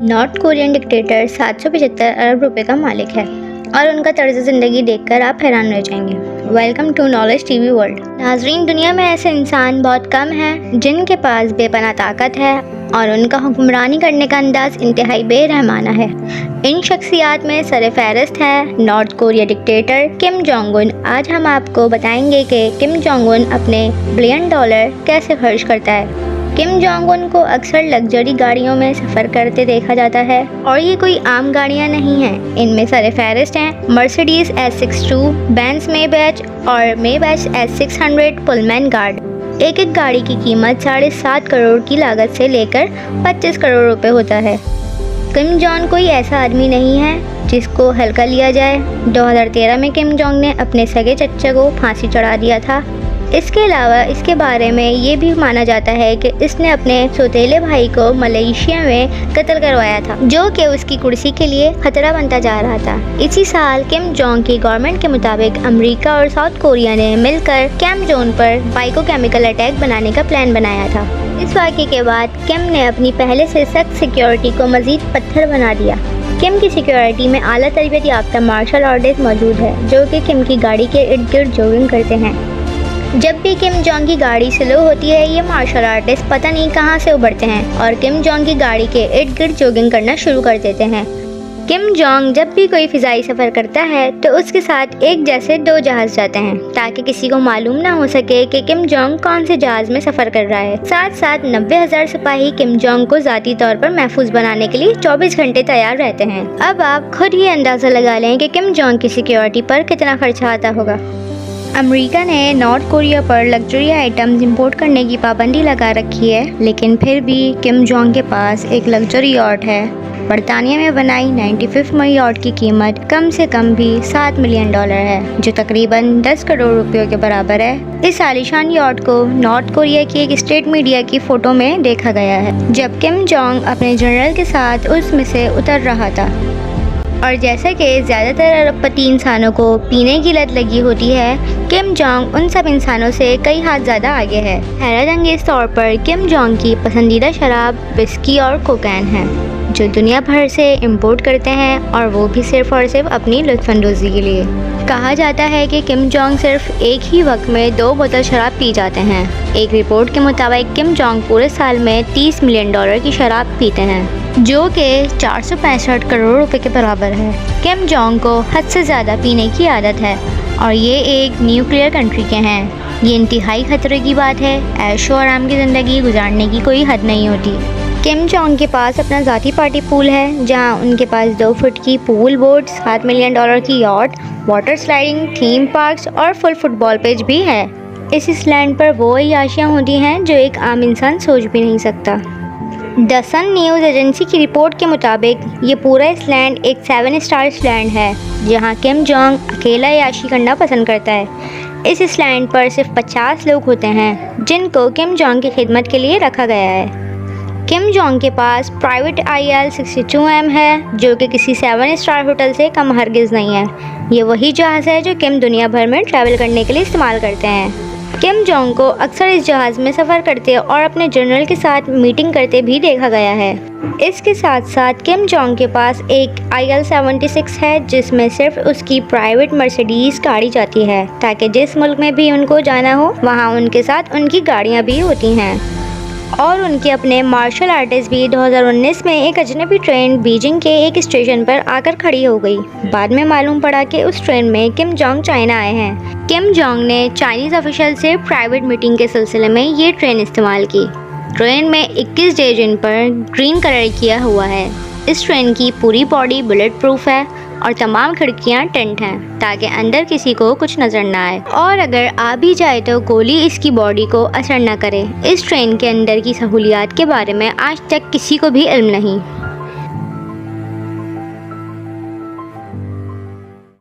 North Korean dictator 775 अरब रुपए का मालिक है और उनका तर्ज ज़िंदगी देखकर आप हैरान रह जाएंगे। Welcome to knowledge TV world. नाजरीन, दुनिया में ऐसे इंसान बहुत कम हैं जिनके पास बेपनाह ताकत है और उनका हुक्मरानी करने का अंदाज इंतहाई बेरहमाना है। इन शख्सियात में सरफहरिस्त है north Korea dictator Kim Jong Un. आज हम आपको बताएंगे कि किम जोंग उन अपने $1 बिलियन कैसे खर्च करता है। किम जोंग उन को अक्सर लग्जरी गाड़ियों में सफ़र करते देखा जाता है और ये कोई आम गाड़ियां नहीं हैं। इनमें सरफहरिस्त हैं मर्सिडीज S62, बेंज मेबैच और मेबैच S600 पुलमैन गार्ड। एक एक गाड़ी की कीमत 7.5 करोड़ की लागत से लेकर 25 करोड़ रुपए होता है। किम जोंग कोई ऐसा आदमी नहीं है जिसको हल्का लिया जाए। 2013 में किम जोंग ने अपने सगे चच्चा को फांसी चढ़ा दिया था। इसके अलावा इसके बारे में ये भी माना जाता है कि इसने अपने सौतेले भाई को मलेशिया में कत्ल करवाया था, जो कि उसकी कुर्सी के लिए खतरा बनता जा रहा था। इसी साल किम जोंग की गवर्नमेंट के मुताबिक अमेरिका और साउथ कोरिया ने मिलकर कैम जोन पर बाइकोकेमिकल अटैक बनाने का प्लान बनाया था। इस वाक़े के बाद किम ने अपनी पहले से सख्त सिक्योरिटी को मज़ीद पत्थर बना दिया। किम की सिक्योरिटी में आला तरबियत याफ्ता मार्शल आर्टिस्ट मौजूद है, जो कि किम की गाड़ी के इर्द गिर्द जॉगिंग करते हैं। जब भी किम जोंग की गाड़ी स्लो होती है, ये मार्शल आर्टिस्ट पता नहीं कहां से उभरते हैं और किम जोंग की गाड़ी के इर्द गिर्द जॉगिंग करना शुरू कर देते हैं। किम जोंग जब भी कोई फ़िज़ाई सफ़र करता है तो उसके साथ एक जैसे 2 जहाज़ जाते हैं, ताकि किसी को मालूम ना हो सके कि किम जोंग कौन से जहाज़ में सफ़र कर रहा है। साथ साथ 90,000 सिपाही किम जोंग को ज़ाती तौर पर महफूज बनाने के लिए 24 घंटे तैयार रहते हैं। अब आप खुद ये अंदाज़ा लगा लें कि किम जोंग की सिक्योरिटी पर कितना खर्चा आता होगा। अमेरिका ने नॉर्थ कोरिया पर लग्जरी आइटम्स इंपोर्ट करने की पाबंदी लगा रखी है, लेकिन फिर भी किम जोंग के पास एक लग्जरी यॉट है। बरतानिया में बनाई 95 यॉट की कीमत कम से कम भी $7 मिलियन है, जो तकरीबन 10 करोड़ रुपयों के बराबर है। इस आलीशान यॉट को नॉर्थ कोरिया की एक स्टेट मीडिया की फ़ोटो में देखा गया है, जब किम जोंग अपने जनरल के साथ उसमें से उतर रहा था। और जैसा कि ज़्यादातर अरबपति इंसानों को पीने की लत लगी होती है, किम जोंग उन सब इंसानों से कई हाथ ज़्यादा आगे है। हैरतअंगेज़ तौर पर किम जोंग की पसंदीदा शराब विस्की और कोकेन है, जो दुनिया भर से इंपोर्ट करते हैं, और वो भी सिर्फ़ और सिर्फ अपनी लुत्फ़अंदोज़ी के लिए। कहा जाता है कि किम जोंग सिर्फ एक ही वक्त में 2 बोतल शराब पी जाते हैं। एक रिपोर्ट के मुताबिक किम जोंग पूरे साल में $30 मिलियन की शराब पीते हैं, जो कि 465 करोड़ रुपए के बराबर है। किम जोंग को हद से ज़्यादा पीने की आदत है और ये एक न्यूक्लियर कंट्री के हैं। ये इंतहाई खतरे की बात है। ऐशो आराम की ज़िंदगी गुजारने की कोई हद नहीं होती। किम जोंग के पास अपना ज़ाती पार्टी पूल है, जहां उनके पास 2 फुट की पूल बोट, $7 मिलियन की yacht, water sliding, theme parks और फुल फुटबॉल पिच भी है। इस लैंड पर वो अय्याशियाँ होती हैं जो एक आम इंसान सोच भी नहीं सकता। द सन न्यूज़ एजेंसी की रिपोर्ट के मुताबिक ये पूरा इसलैंड एक 7 स्टार इसलैंड है, जहां किम जोंग अकेला याशी करना पसंद करता है। इस इसलैंड पर सिर्फ 50 लोग होते हैं जिनको किम जोंग की खिदमत के लिए रखा गया है। किम जोंग के पास प्राइवेट IL-62M है, जो कि किसी 7 स्टार होटल से कम हरगिज़ नहीं है। ये वही जहाज़ है जो किम दुनिया भर में ट्रैवल करने के लिए इस्तेमाल करते हैं। किम जोंग को अक्सर इस जहाज़ में सफ़र करते और अपने जनरल के साथ मीटिंग करते भी देखा गया है। इसके साथ साथ किम जोंग के पास एक IL-76 है, जिसमें सिर्फ उसकी प्राइवेट मर्सिडीज़ गाड़ी जाती है, ताकि जिस मुल्क में भी उनको जाना हो वहाँ उनके साथ उनकी गाड़ियाँ भी होती हैं। और उनके अपने मार्शल आर्टिस्ट भी 2019 में एक अजनबी ट्रेन बीजिंग के एक स्टेशन पर आकर खड़ी हो गई। बाद में मालूम पड़ा कि उस ट्रेन में किम जोंग चाइना आए हैं। किम जोंग ने चाइनीज़ ऑफिशियल से प्राइवेट मीटिंग के सिलसिले में ये ट्रेन इस्तेमाल की। ट्रेन में 21 डेजिन पर ग्रीन कलर किया हुआ है। इस ट्रेन की पूरी बॉडी बुलेट प्रूफ है और तमाम खिड़कियां टेंट हैं, ताकि अंदर किसी को कुछ नज़र ना आए, और अगर आ भी जाए तो गोली इसकी बॉडी को असर न करे। इस ट्रेन के अंदर की सहूलियात के बारे में आज तक किसी को भी इल्म नहीं।